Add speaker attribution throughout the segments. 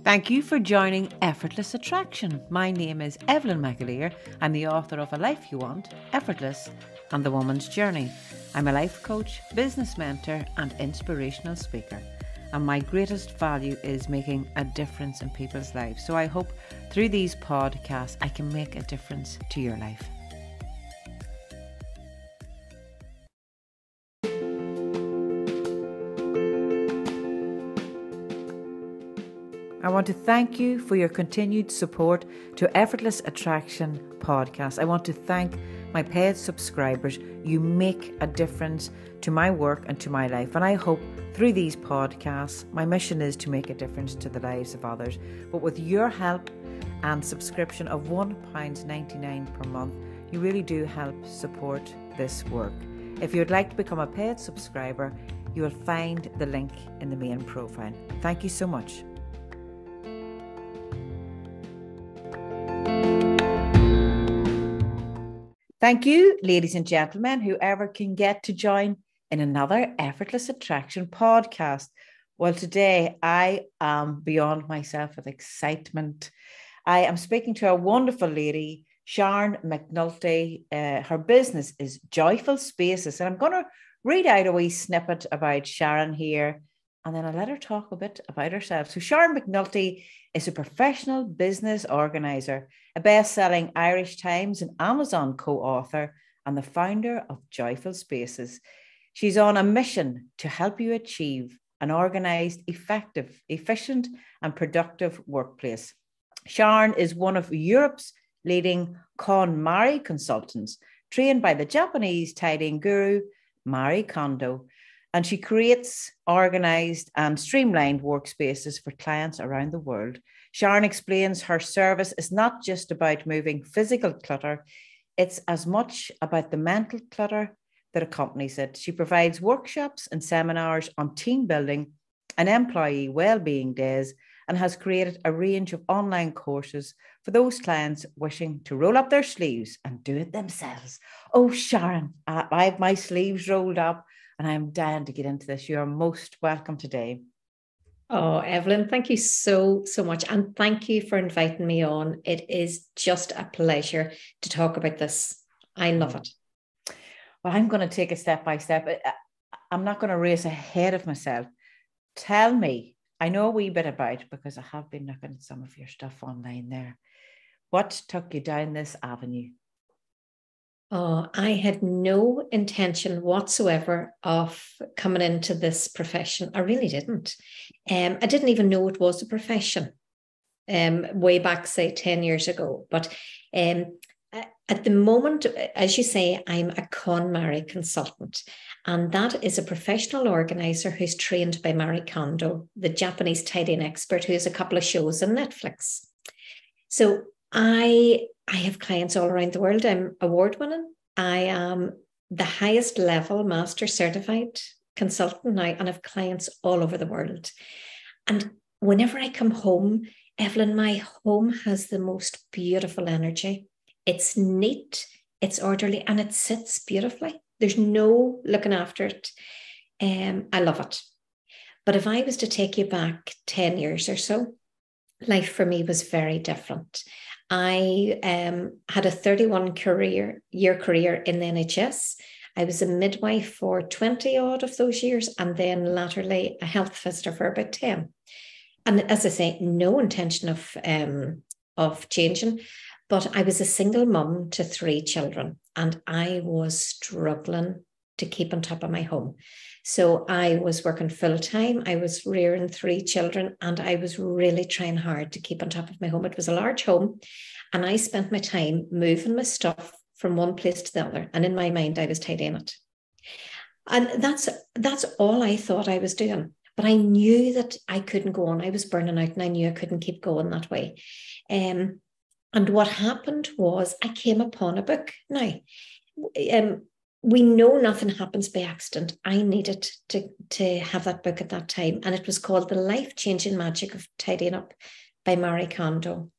Speaker 1: Thank you for joining Effortless Attraction. My name is Evelyn McAleer. I'm the author of A Life You Want, Effortless, and The Woman's Journey. I'm a life coach, business mentor, and inspirational speaker. And my greatest value is making a difference in people's lives. So I hope through these podcasts, I can make a difference to your life. I want to thank you for your continued support to Effortless Attraction podcast. I want to thank my paid subscribers. You make a difference to my work and to my life. And I hope through these podcasts, my mission is to make a difference to the lives of others. But with your help and subscription of £1.99 per month, you really do help support this work. If you'd like to become a paid subscriber, you will find the link in the main profile. Thank you so much. Thank you, ladies and gentlemen, whoever can get to join in another Effortless Attraction podcast. Well, today I am beyond myself with excitement. I am speaking to a wonderful lady, Sharon McNulty. Her business is Joyful Spaces, and I'm going to read out a wee snippet about Sharon here, and then I'll let her talk a bit about herself. So Sharon McNulty is a professional business organizer, a best-selling Irish Times and Amazon co-author, and the founder of Joyful Spaces. She's on a mission to help you achieve an organised, effective, efficient and productive workplace. Sharon is one of Europe's leading KonMari consultants, trained by the Japanese tidying guru, Marie Kondo, and she creates organised and streamlined workspaces for clients around the world. Sharon explains her service is not just about moving physical clutter, it's as much about the mental clutter that accompanies it. She provides workshops and seminars on team building and employee well-being days, and has created a range of online courses for those clients wishing to roll up their sleeves and do it themselves. Oh, Sharon, I have my sleeves rolled up, and I'm dying to get into this. You are most welcome today.
Speaker 2: Oh, Evelyn, thank you so much. And thank you for inviting me on. It is just a pleasure to talk about this. I love it.
Speaker 1: Well, I'm going to take it step by step. I'm not going to race ahead of myself. Tell me, I know a wee bit about, because I have been looking at some of your stuff online there. What took you down this avenue?
Speaker 2: Oh, I had no intention whatsoever of coming into this profession. I really didn't. I didn't even know it was a profession way back, say, 10 years ago. But at the moment, as you say, I'm a KonMari consultant. And that is a professional organizer who's trained by Marie Kondo, the Japanese tidying expert, who has a couple of shows on Netflix. So I have clients all around the world. I'm award-winning. I am the highest level master certified consultant now, and I have clients all over the world. And whenever I come home, Evelyn, my home has the most beautiful energy. It's neat, it's orderly, and it sits beautifully. There's no looking after it. I love it. But if I was to take you back 10 years or so, life for me was very different. I had a 31-year career in the NHS. I was a midwife for 20 odd of those years, and then latterly a health visitor for about 10. And as I say, no intention of changing, but I was a single mum to 3 children, and I was struggling to keep on top of my home. So I was working full time. I was rearing 3 children, and I was really trying hard to keep on top of my home. It was a large home, and I spent my time moving my stuff from one place to the other. And in my mind, I was tidying it. And that's all I thought I was doing. But I knew that I couldn't go on. I was burning out, and I knew I couldn't keep going that way. And what happened was I came upon a book. Now, we know nothing happens by accident. I needed to have that book at that time. And it was called The Life-Changing Magic of Tidying Up by Marie Kondo.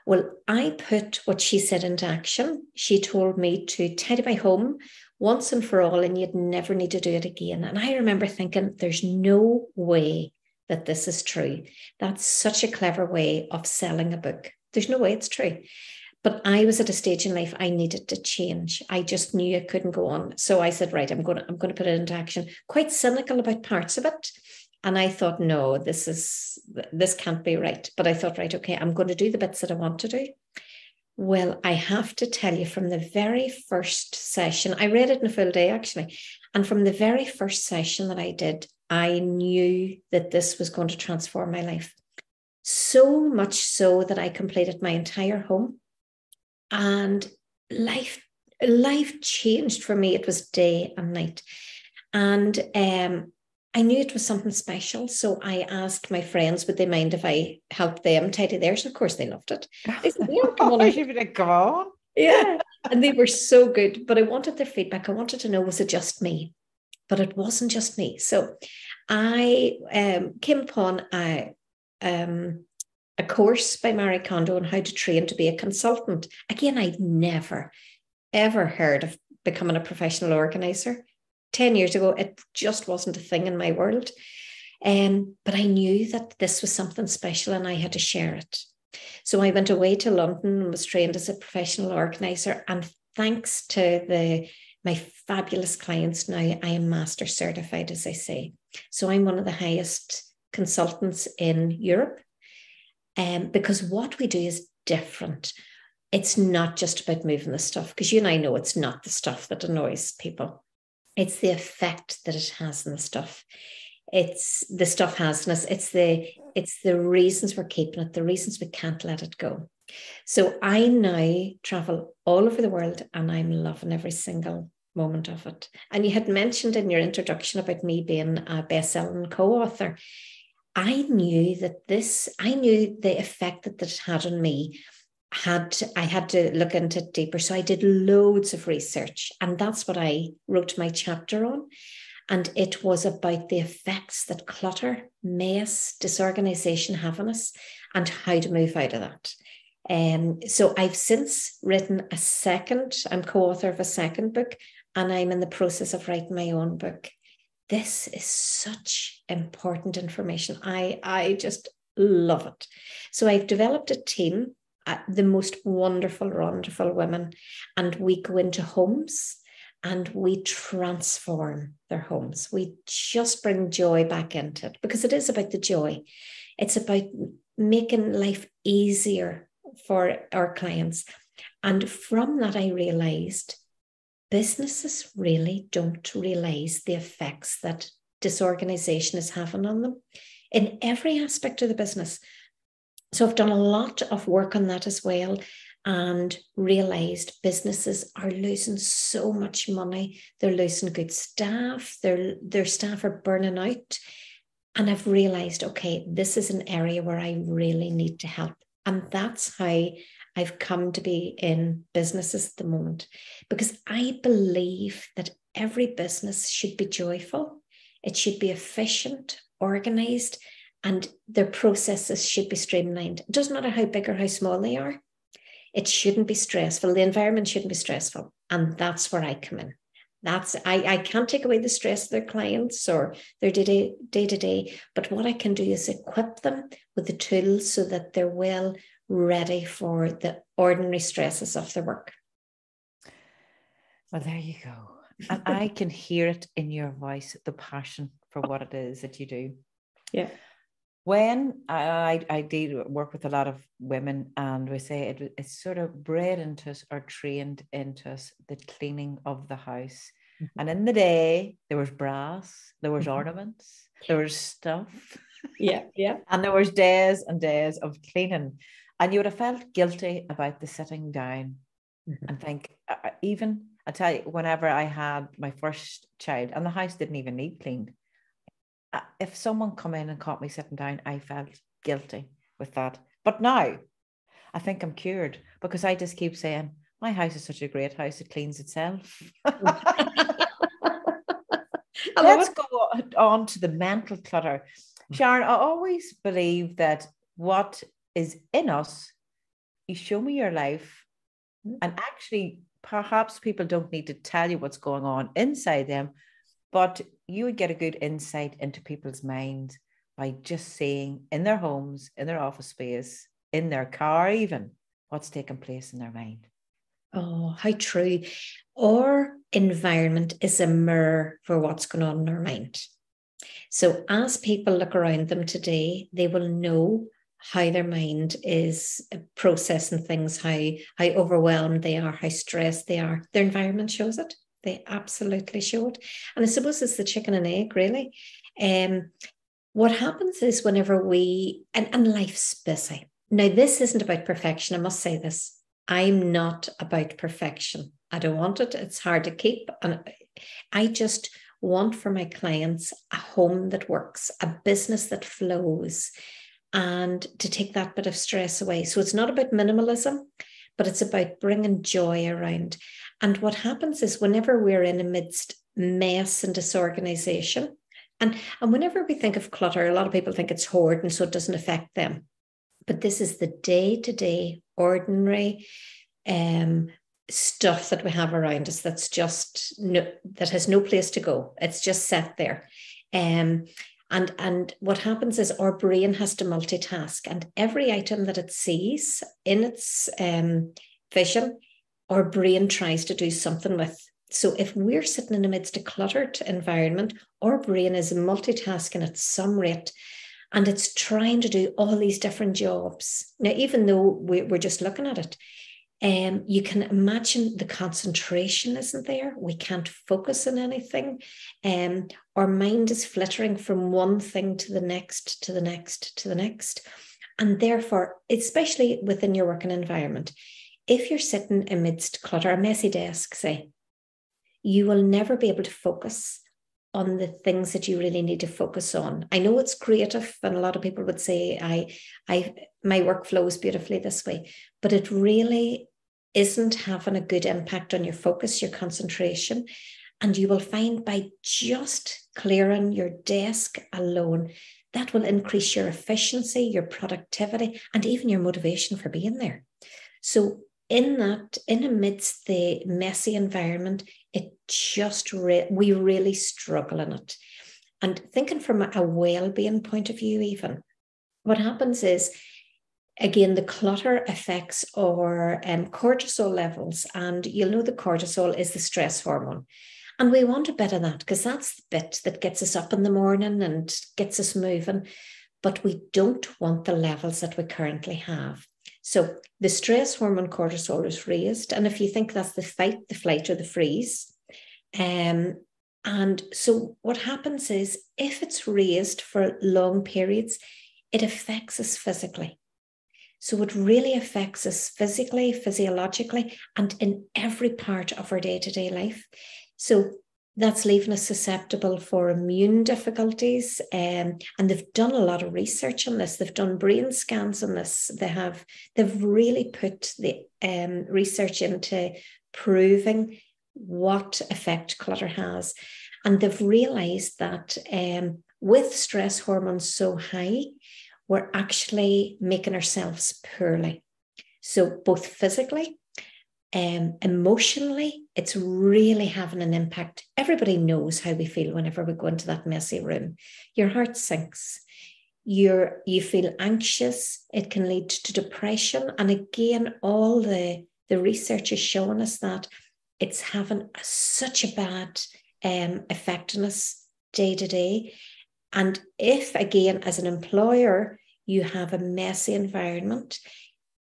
Speaker 2: Well, I put what she said into action. She told me to tidy my home once and for all, and you'd never need to do it again. And I remember thinking, there's no way that this is true. That's such a clever way of selling a book. There's no way it's true. But I was at a stage in life I needed to change. I just knew I couldn't go on. So I said, right, I'm going to put it into action. Quite cynical about parts of it. And I thought, no, this can't be right. But I thought, right, okay, I'm going to do the bits that I want to do. Well, I have to tell you, from the very first session, I read it in a full day, actually. And from the very first session that I did, I knew that this was going to transform my life. So much so that I completed my entire home. And life changed for me. It was day and night. And I knew it was something special. So I asked my friends, would they mind if I helped them tidy theirs? And of course, they loved it. They said, yeah, come on.
Speaker 1: Come on.
Speaker 2: Yeah. And they were so good. But I wanted their feedback. I wanted to know, was it just me? But it wasn't just me. So I came upon a course by Marie Kondo on how to train to be a consultant. Again, I'd never, ever heard of becoming a professional organizer. 10 years ago, it just wasn't a thing in my world. But I knew that this was something special and I had to share it. So I went away to London and was trained as a professional organizer. And thanks to my fabulous clients now, I am master certified, as I say. So I'm one of the highest consultants in Europe. Because what we do is different. It's not just about moving the stuff, because you and I know it's not the stuff that annoys people. It's the effect that it has on the stuff. It's the stuff has in us. It's the reasons we're keeping it, the reasons we can't let it go. So I now travel all over the world and I'm loving every single moment of it. And you had mentioned in your introduction about me being a best-selling co-author. I knew the effect that it had on me. I had to look into it deeper. So I did loads of research, and that's what I wrote my chapter on. And it was about the effects that clutter, mess, disorganization have on us and how to move out of that. So I've since written I'm co-author of a second book, and I'm in the process of writing my own book. This is such important information. I just love it. So I've developed a team, the most wonderful, wonderful women, and we go into homes and we transform their homes. We just bring joy back into it, because it is about the joy. It's about making life easier for our clients. And from that, I realized businesses really don't realize the effects that disorganization is having on them in every aspect of the business. So I've done a lot of work on that as well, and realized businesses are losing so much money. They're losing good staff. Their staff are burning out. And I've realized, okay, this is an area where I really need to help. And that's how I've come to be in businesses at the moment, because I believe that every business should be joyful. It should be efficient, organized, and their processes should be streamlined. It doesn't matter how big or how small they are. It shouldn't be stressful. The environment shouldn't be stressful. And that's where I come in. I can't take away the stress of their clients or their day-to-day, but what I can do is equip them with the tools so that they're well ready for the ordinary stresses of their work.
Speaker 1: Well, there you go. And I can hear it in your voice, the passion for what it is that you do.
Speaker 2: Yeah.
Speaker 1: When I did work with a lot of women, and we say it's sort of bred into us or trained into us, the cleaning of the house. Mm-hmm. And in the day, there was brass, there was mm-hmm. ornaments, there was stuff.
Speaker 2: Yeah, yeah.
Speaker 1: And there was days and days of cleaning. And you would have felt guilty about the sitting down mm-hmm. and think, even, I tell you, whenever I had my first child, and the house didn't even need cleaned, if someone come in and caught me sitting down, I felt guilty with that. But now I think I'm cured, because I just keep saying, my house is such a great house, it cleans itself. Let's go on to the mental clutter. Sharon, I always believe that what is in us, you show me your life, and actually perhaps people don't need to tell you what's going on inside them, but you would get a good insight into people's minds by just seeing in their homes, in their office space, in their car even, what's taking place in their mind.
Speaker 2: Oh, how true. Our environment is a mirror for what's going on in our mind. So as people look around them today, they will know how their mind is processing things, how overwhelmed they are, how stressed they are. Their environment shows it. They absolutely show it. And I suppose it's the chicken and egg, really. What happens is whenever and life's busy. Now, this isn't about perfection. I must say this. I'm not about perfection. I don't want it. It's hard to keep. And I just want for my clients a home that works, a business that flows, and to take that bit of stress away. So it's not about minimalism, but it's about bringing joy around. And what happens is whenever we're in amidst mess and disorganization, and whenever we think of clutter, a lot of people think it's hoard and so it doesn't affect them. But this is the day-to-day, ordinary stuff that we have around us that's just that has no place to go. It's just sat there. And what happens is our brain has to multitask, and every item that it sees in its vision, our brain tries to do something with. So if we're sitting in the midst of a cluttered environment, our brain is multitasking at some rate, and it's trying to do all these different jobs. Now, even though we're just looking at it, you can imagine the concentration isn't there. We can't focus on anything. Our mind is flittering from one thing to the next, to the next, to the next. And therefore, especially within your working environment, if you're sitting amidst clutter, a messy desk, say, you will never be able to focus on the things that you really need to focus on. I know it's creative, and a lot of people would say, my work flows beautifully this way, but it really isn't having a good impact on your focus, your concentration. And you will find by just clearing your desk alone, that will increase your efficiency, your productivity, and even your motivation for being there. So in amidst the messy environment, it just, we really struggle in it. And thinking from a well-being point of view, even, what happens is, again, the clutter affects our cortisol levels. And you'll know the cortisol is the stress hormone. And we want a bit of that because that's the bit that gets us up in the morning and gets us moving. But we don't want the levels that we currently have. So the stress hormone cortisol is raised. And if you think that's the fight, the flight, or the freeze. And so what happens is if it's raised for long periods, it affects us physically. So it really affects us physically, physiologically, and in every part of our day-to-day life. So that's leaving us susceptible for immune difficulties. And they've done a lot of research on this. They've done brain scans on this. They've really put the research into proving what effect clutter has. And they've realized that with stress hormones so high, we're actually making ourselves poorly. So both physically, emotionally, it's really having an impact. Everybody knows how we feel whenever we go into that messy room. Your heart sinks. You feel anxious. It can lead to depression. And again, all the research is showing us that it's having such a bad effect on us day to day. And if, again, as an employer, you have a messy environment,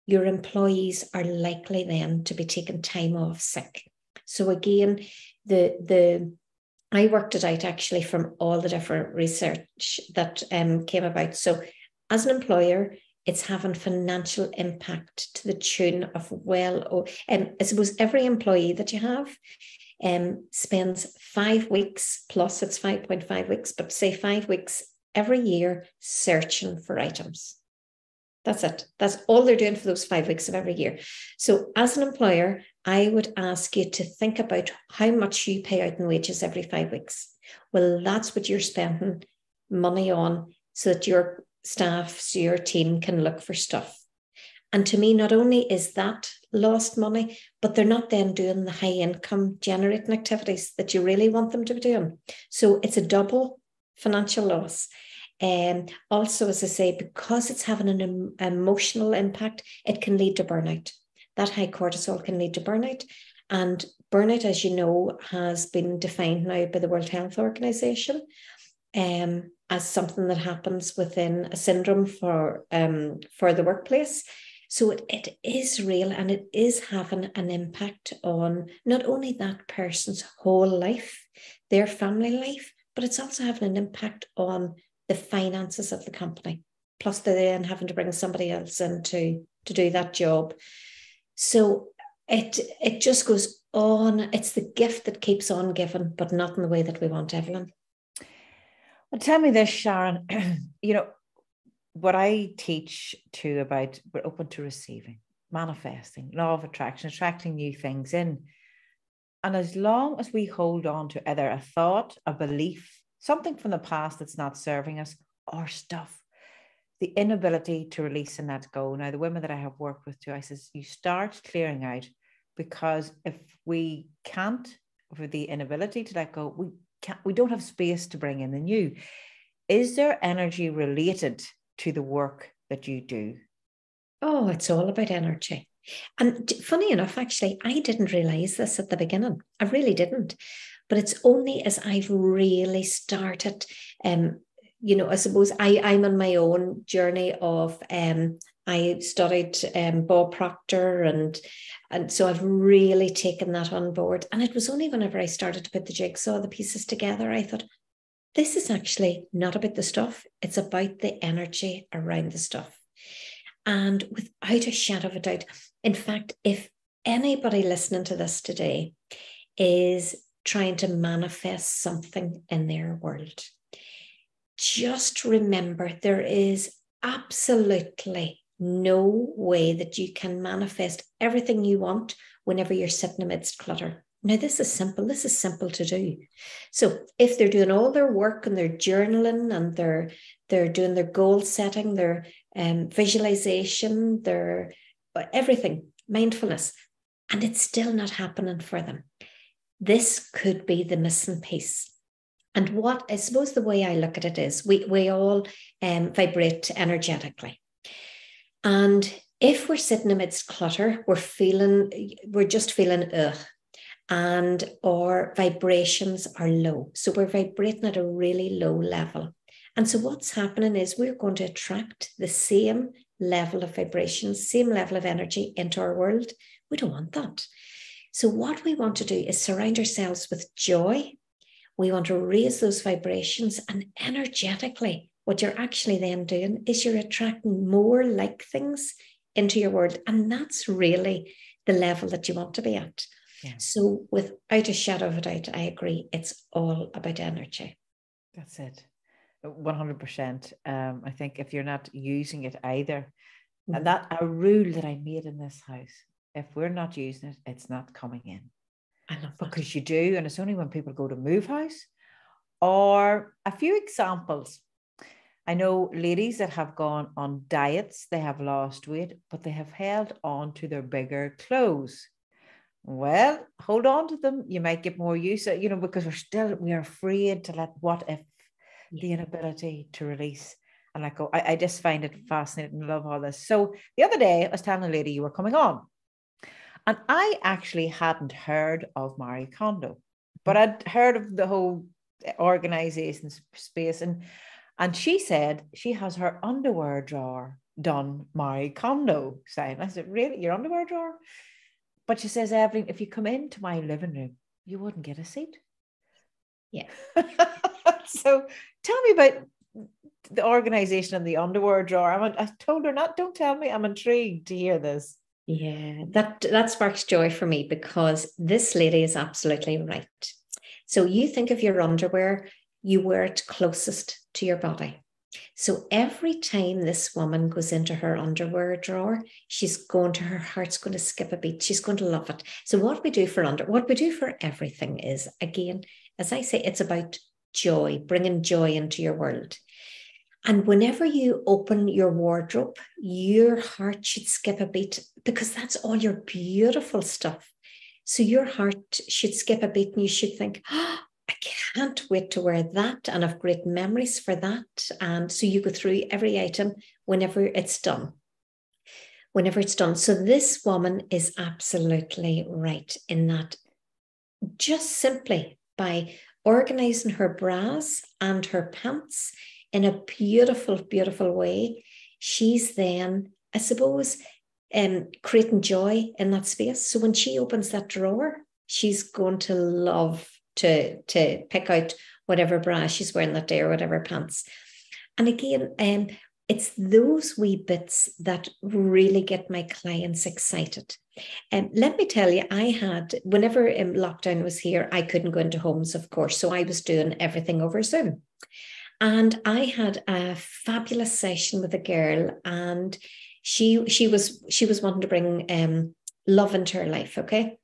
Speaker 2: your employees are likely then to be taking time off sick. So again, I worked it out actually from all the different research that came about. So as an employer, it's having financial impact to the tune of I suppose every employee that you have spends 5 weeks, plus it's 5.5 weeks, but say 5 weeks every year searching for items. That's it. That's all they're doing for those 5 weeks of every year. So as an employer, I would ask you to think about how much you pay out in wages every 5 weeks. Well, that's what you're spending money on so that your staff, so your team can look for stuff. And to me, not only is that lost money, but they're not then doing the high income generating activities that you really want them to be doing. So it's a double financial loss. Also, as I say, because it's having an emotional impact, it can lead to burnout. That high cortisol can lead to burnout. And burnout, as you know, has been defined now by the World Health Organization as something that happens within a syndrome for the workplace. So it is real, and it is having an impact on not only that person's whole life, their family life, but it's also having an impact on the finances of the company. Plus they're then having to bring somebody else in to do that job. So it just goes on. It's the gift that keeps on giving, but not in the way that we want, Evelyn.
Speaker 1: Well, tell me this, Sharon. What I teach too about, we're open to receiving, manifesting, law of attraction, attracting new things in. And as long as we hold on to either a thought, a belief, something from the past that's not serving us, or stuff, the inability to release and let go. Now, the women that I have worked with too, I says, you start clearing out, because if we can't, for the inability to let go, we don't have space to bring in the new. Is there energy related to the work that you do?
Speaker 2: Oh, it's all about energy. And funny enough, actually, I didn't realize this at the beginning. I really didn't. But it's only as I've really started, I suppose I'm on my own journey of, I studied Bob Proctor, and so I've really taken that on board. And it was only whenever I started to put the pieces together, I thought, this is actually not about the stuff. It's about the energy around the stuff. And without a shadow of a doubt, in fact, if anybody listening to this today is trying to manifest something in their world, just remember there is absolutely no way that you can manifest everything you want whenever you're sitting amidst clutter. Now, this is simple. This is simple to do. So if they're doing all their work and they're journaling and they're doing their goal setting, their visualization, their everything, mindfulness, and it's still not happening for them, this could be the missing piece. And what I suppose the way I look at it is we all vibrate energetically. And if we're sitting amidst clutter, we're just feeling ugh. And our vibrations are low. So we're vibrating at a really low level. And so what's happening is we're going to attract the same level of vibrations, same level of energy into our world. We don't want that. So what we want to do is surround ourselves with joy. We want to raise those vibrations, and energetically, what you're actually then doing is you're attracting more like things into your world. And that's really the level that you want to be at. Yeah. So without a shadow of a doubt, I agree. It's all about energy.
Speaker 1: That's it. 100%. I think if you're not using it either, and that a rule that I made in this house, if we're not using it, it's not coming in.
Speaker 2: I love that.
Speaker 1: Because you do, and it's only when people go to move house. Or a few examples. I know ladies that have gone on diets, they have lost weight, but they have held on to their bigger clothes. Well, hold on to them. You might get more use, because we are afraid to let what if, the inability to release and let go. I just find it fascinating and love all this. So the other day I was telling a lady you were coming on, and I actually hadn't heard of Marie Kondo, but I'd heard of the whole organization space. And she said she has her underwear drawer done Marie Kondo style. I said, really? Your underwear drawer? But she says, Evelyn, if you come into my living room, you wouldn't get a seat.
Speaker 2: Yeah.
Speaker 1: So tell me about the organization and the underwear drawer. I told her don't tell me. I'm intrigued to hear this.
Speaker 2: Yeah, that sparks joy for me, because this lady is absolutely right. So you think of your underwear, you wear it closest to your body. So every time this woman goes into her underwear drawer, her heart's going to skip a beat. She's going to love it. So what we do what we do for everything is, again, as I say, it's about joy, bringing joy into your world. And whenever you open your wardrobe, your heart should skip a beat, because that's all your beautiful stuff. So your heart should skip a beat and you should think, I can't wait to wear that and have great memories for that. And so you go through every item whenever it's done. Whenever it's done. So this woman is absolutely right in that just simply by organizing her bras and her pants in a beautiful, beautiful way, she's then, I suppose, creating joy in that space. So when she opens that drawer, she's going to love to pick out whatever bra she's wearing that day or whatever pants. And again, it's those wee bits that really get my clients excited. And let me tell you, I had, whenever lockdown was here, I couldn't go into homes, of course. So I was doing everything over Zoom. And I had a fabulous session with a girl, and she was wanting to bring love into her life. Okay.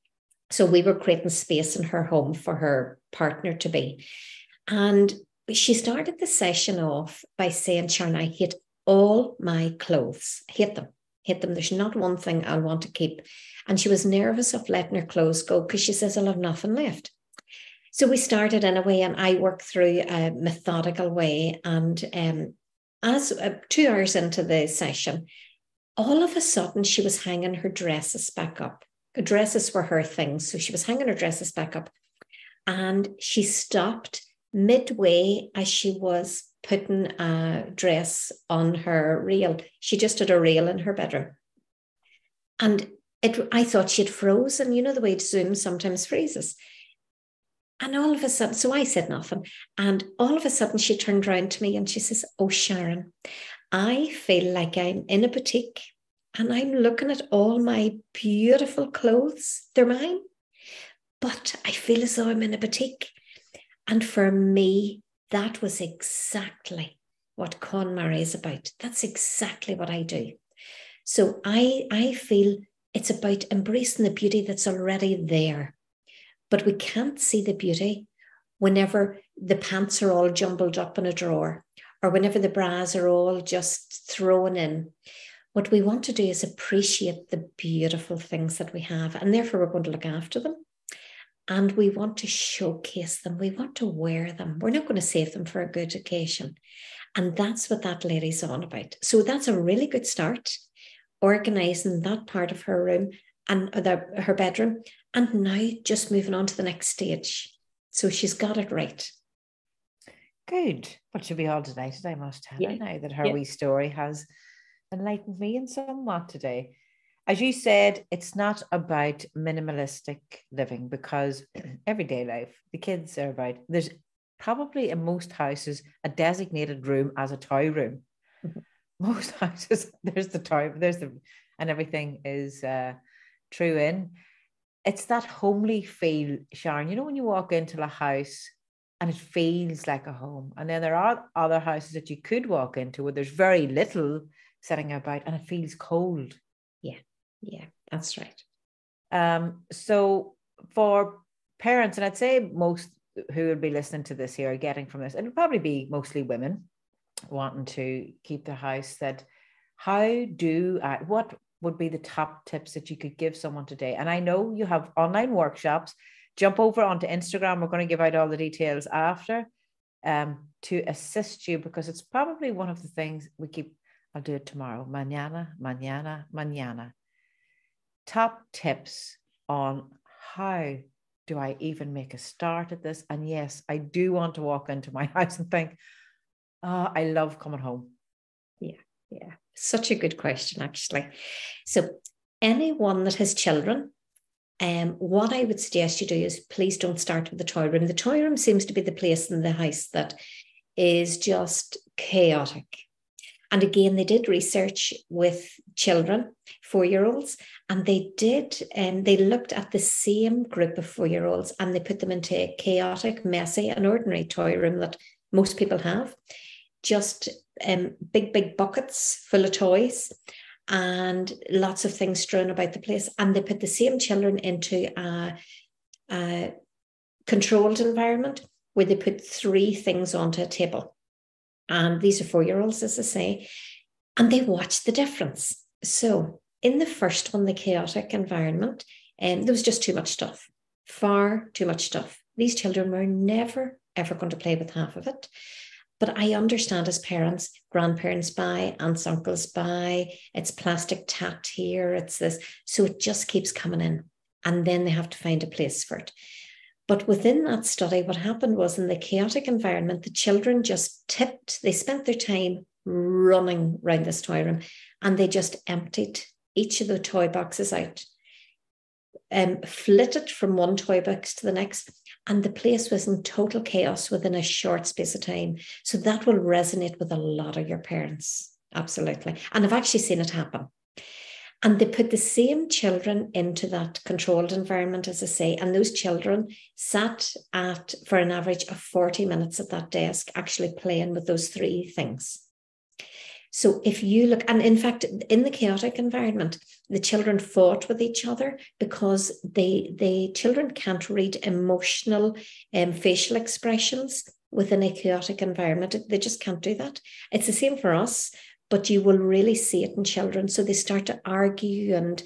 Speaker 2: So we were creating space in her home for her partner to be. And she started the session off by saying, Sharon, I hate all my clothes. Hate them. There's not one thing I want to keep. And she was nervous of letting her clothes go because she says, I'll have nothing left. So we started in a way, and I worked through a methodical way. And as 2 hours into the session, all of a sudden she was hanging her dresses back up. The dresses were her things. So she was hanging her dresses back up. And she stopped midway as she was putting a dress on her reel. She just had a reel in her bedroom. And I thought she'd frozen. You know the way Zoom sometimes freezes. And all of a sudden, so I said nothing. And all of a sudden she turned around to me and she says, oh, Sharon, I feel like I'm in a boutique and I'm looking at all my beautiful clothes. They're mine. But I feel as though I'm in a boutique. And for me, that was exactly what KonMari is about. That's exactly what I do. So I feel it's about embracing the beauty that's already there. But we can't see the beauty whenever the pants are all jumbled up in a drawer or whenever the bras are all just thrown in. What we want to do is appreciate the beautiful things that we have, and therefore we're going to look after them. And we want to showcase them. We want to wear them. We're not going to save them for a good occasion. And that's what that lady's on about. So that's a really good start, organising that part of her room and her bedroom. And now just moving on to the next stage. So she's got it right.
Speaker 1: Good. But she'll be all delighted, I must tell her now, that her wee story has enlightened me in somewhat today. As you said, it's not about minimalistic living, because everyday life, the kids are about, there's probably in most houses a designated room as a toy room. Mm-hmm. Most houses, there's the toy, and everything is true in. It's that homely feel, Sharon. You know, when you walk into a house and it feels like a home, and then there are other houses that you could walk into where there's very little sitting about and it feels cold.
Speaker 2: Yeah, that's right.
Speaker 1: So for parents, and I'd say most who would be listening to this here are getting from this, it'll probably be mostly women wanting to keep their house, that what would be the top tips that you could give someone today? And I know you have online workshops. Jump over onto Instagram. We're going to give out all the details after to assist you, because it's probably one of the things we keep. I'll do it tomorrow. Mañana. Top tips on how do I even make a start at this? And yes, I do want to walk into my house and think, oh, I love coming home.
Speaker 2: Yeah. Such a good question, actually. So anyone that has children, what I would suggest you do is please don't start with the toy room. The toy room seems to be the place in the house that is just chaotic. And again, they did research with children, 4-year-olds, and they looked at the same group of 4-year-olds and they put them into a chaotic, messy, and ordinary toy room that most people have. Just big buckets full of toys and lots of things strewn about the place. And they put the same children into a controlled environment where they put 3 things onto a table. And these are 4-year-olds, as I say, and they watch the difference. So in the first one, the chaotic environment, there was just too much stuff, far too much stuff. These children were never, ever going to play with half of it. But I understand as parents, grandparents buy, aunts, uncles buy, it's plastic tacked here, it's this. So it just keeps coming in. And then they have to find a place for it. But within that study, what happened was in the chaotic environment, the children just tipped, they spent their time running around this toy room and they just emptied each of the toy boxes out, flitted from one toy box to the next, and the place was in total chaos within a short space of time. So that will resonate with a lot of your parents. Absolutely. And I've actually seen it happen. And they put the same children into that controlled environment, as I say, and those children sat for an average of 40 minutes at that desk, actually playing with those three things. So if you look, and in fact, in the chaotic environment, the children fought with each other because the children can't read emotional facial expressions within a chaotic environment. They just can't do that. It's the same for us, but you will really see it in children. So they start to argue and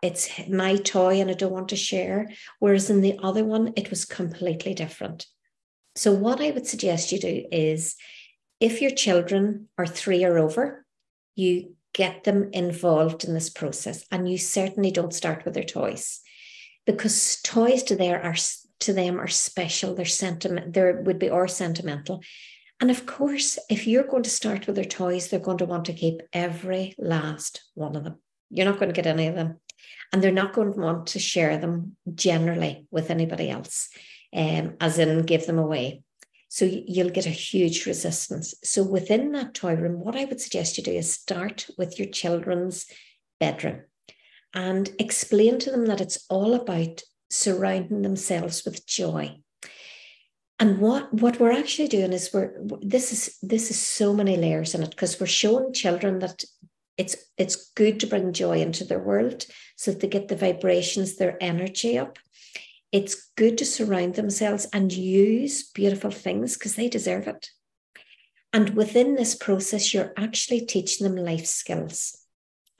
Speaker 2: it's my toy and I don't want to share. Whereas in the other one, it was completely different. So what I would suggest you do is, if your children are 3 or over, you get them involved in this process, and you certainly don't start with their toys, because toys to them are special. They're sentimental. And of course, if you're going to start with their toys, they're going to want to keep every last one of them. You're not going to get any of them, and they're not going to want to share them generally with anybody else, as in give them away. So you'll get a huge resistance. So within that toy room, what I would suggest you do is start with your children's bedroom and explain to them that it's all about surrounding themselves with joy. And what we're actually doing is this is so many layers in it, because we're showing children that it's good to bring joy into their world so that they get the vibrations, their energy up. It's good to surround themselves and use beautiful things because they deserve it. And within this process, you're actually teaching them life skills.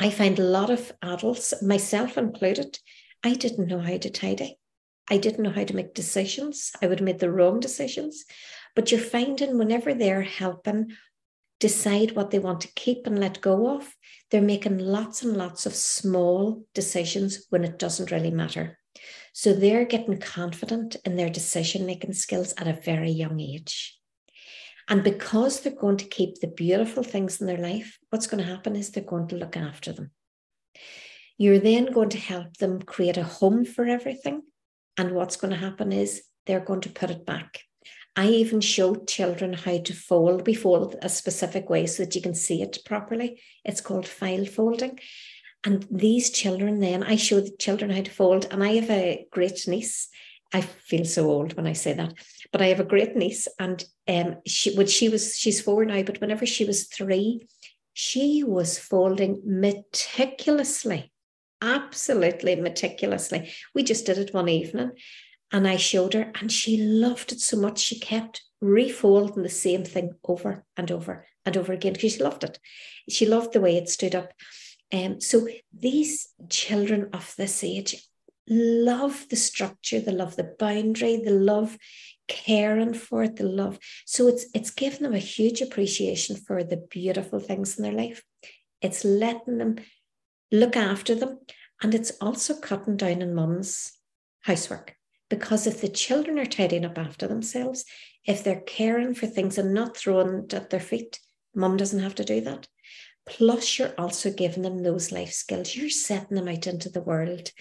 Speaker 2: I find a lot of adults, myself included, I didn't know how to tidy. I didn't know how to make decisions. I would have made the wrong decisions. But you're finding whenever they're helping decide what they want to keep and let go of, they're making lots and lots of small decisions when it doesn't really matter. So they're getting confident in their decision-making skills at a very young age. And because they're going to keep the beautiful things in their life, what's going to happen is they're going to look after them. You're then going to help them create a home for everything. And what's going to happen is they're going to put it back. I even show children how to fold. We fold a specific way so that you can see it properly. It's called file folding. And these children then, I show the children how to fold. And I have a great niece. I feel so old when I say that, but I have a great niece, and she's 4 now, but whenever she was 3, she was folding meticulously, absolutely meticulously. We just did it one evening and I showed her, and she loved it so much. She kept refolding the same thing over and over and over again because she loved it. She loved the way it stood up. So these children of this age love the structure, they love the boundary, they love caring for it, they love. So it's given them a huge appreciation for the beautiful things in their life. It's letting them look after them, and it's also cutting down on mum's housework. Because if the children are tidying up after themselves, if they're caring for things and not throwing it at their feet, mum doesn't have to do that. Plus, you're also giving them those life skills. You're setting them out into the world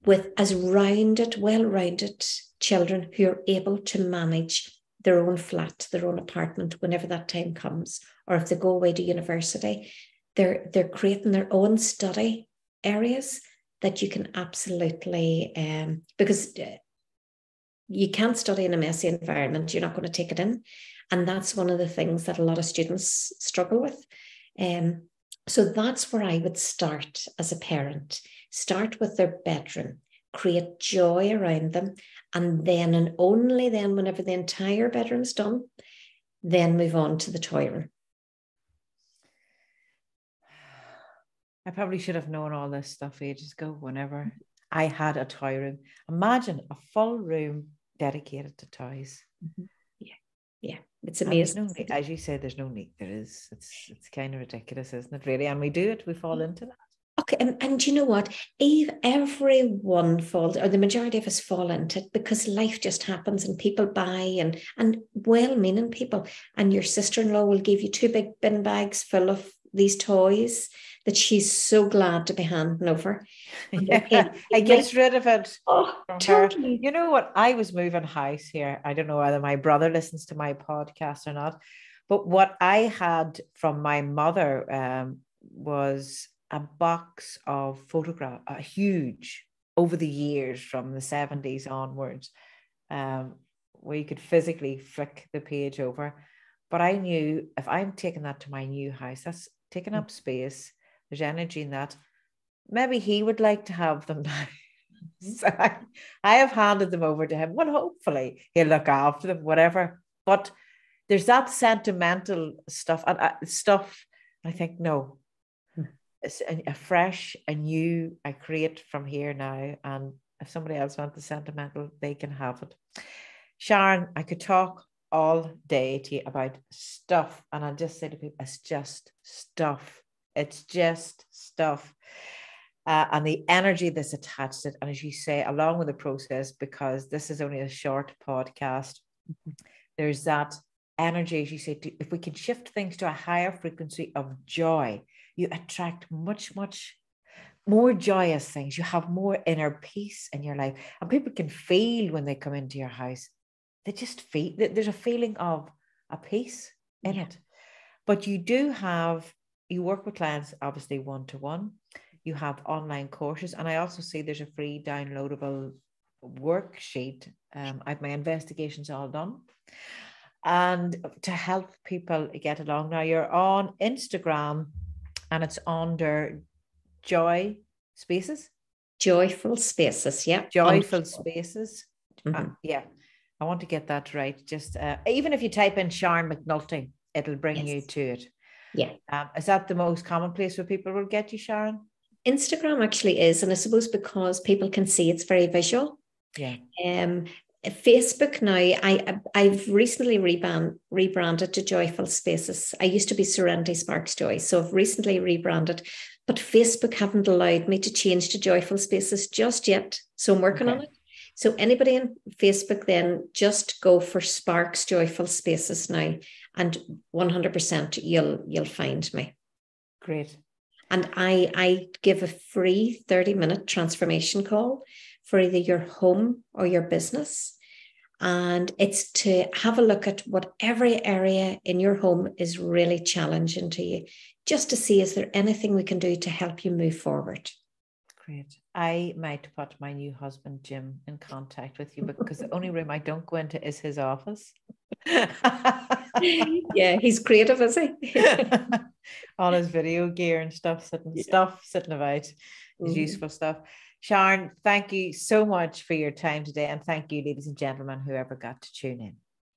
Speaker 2: with as rounded, well-rounded children who are able to manage their own flat, their own apartment whenever that time comes. Or if they go away to university, they're creating their own study areas that you can absolutely, because you can't study in a messy environment, you're not going to take it in. And that's one of the things that a lot of students struggle with. So that's where I would start as a parent. Start with their bedroom, create joy around them, and then and only then, whenever the entire bedroom's done, then move on to the toy room.
Speaker 1: I probably should have known all this stuff ages ago whenever I had a toy room. Imagine a full room dedicated to toys.
Speaker 2: Mm-hmm. Yeah, it's amazing.
Speaker 1: And there's no need, as you said, there's no need. There is. It's kind of ridiculous, isn't it? Really, and we do it. We fall into that.
Speaker 2: Okay, and you know what? Eve, everyone falls, or the majority of us fall into it because life just happens and people buy and well-meaning people. And your sister-in-law will give you 2 big bin bags full of these toys that she's so glad to be handing over.
Speaker 1: Yeah, I gets rid of it.
Speaker 2: Oh, totally.
Speaker 1: You know what? I was moving house here. I don't know whether my brother listens to my podcast or not, but what I had from my mother was a box of photographs, a huge, over the years from the 70s onwards, where you could physically flick the page over. But I knew if I'm taking that to my new house, that's taking up space. There's energy in that. Maybe he would like to have them now. So I have handed them over to him. Well, hopefully he'll look after them, whatever. But there's that sentimental stuff and stuff. I think, no, it's a fresh, a new, I create from here now. And if somebody else wants the sentimental, they can have it. Sharon, I could talk all day to you about stuff. And I'll just say to people, it's just stuff. It's just stuff. And the energy that's attached to it. And as you say, along with the process, because this is only a short podcast, there's that energy, as you say, if we can shift things to a higher frequency of joy, you attract much, much more joyous things. You have more inner peace in your life. And people can feel when they come into your house, they just feel, there's a feeling of a peace in it. But you do have, you work with clients, obviously one-to-one. You have online courses. And I also see there's a free downloadable worksheet. I've my investigations all done. And to help people get along. Now you're on Instagram and it's under Joy Spaces.
Speaker 2: Joyful Spaces, yeah.
Speaker 1: Joyful Spaces.
Speaker 2: Mm-hmm.
Speaker 1: Yeah, I want to get that right. Just even if you type in Sharon McNulty, it'll bring you to it.
Speaker 2: Yeah.
Speaker 1: Is that the most common place where people will get you, Sharon?
Speaker 2: Instagram actually is, and I suppose because people can see it's very visual.
Speaker 1: Yeah.
Speaker 2: Facebook now, I've recently rebranded to Joyful Spaces. I used to be Serenity Sparks Joy, so I've recently rebranded, but Facebook haven't allowed me to change to Joyful Spaces just yet. So I'm working on it. So anybody on Facebook, then just go for Sparks Joyful Spaces now, and 100% you'll find me.
Speaker 1: Great.
Speaker 2: And I give a free 30-minute transformation call for either your home or your business. And it's to have a look at what every area in your home is really challenging to you, just to see, is there anything we can do to help you move forward?
Speaker 1: Great. I might put my new husband, Jim, in contact with you, because the only room I don't go into is his office.
Speaker 2: Yeah, he's creative, is he?
Speaker 1: All his video gear and stuff sitting about, his useful stuff. Sharon, thank you so much for your time today. And thank you, ladies and gentlemen, whoever got to tune in.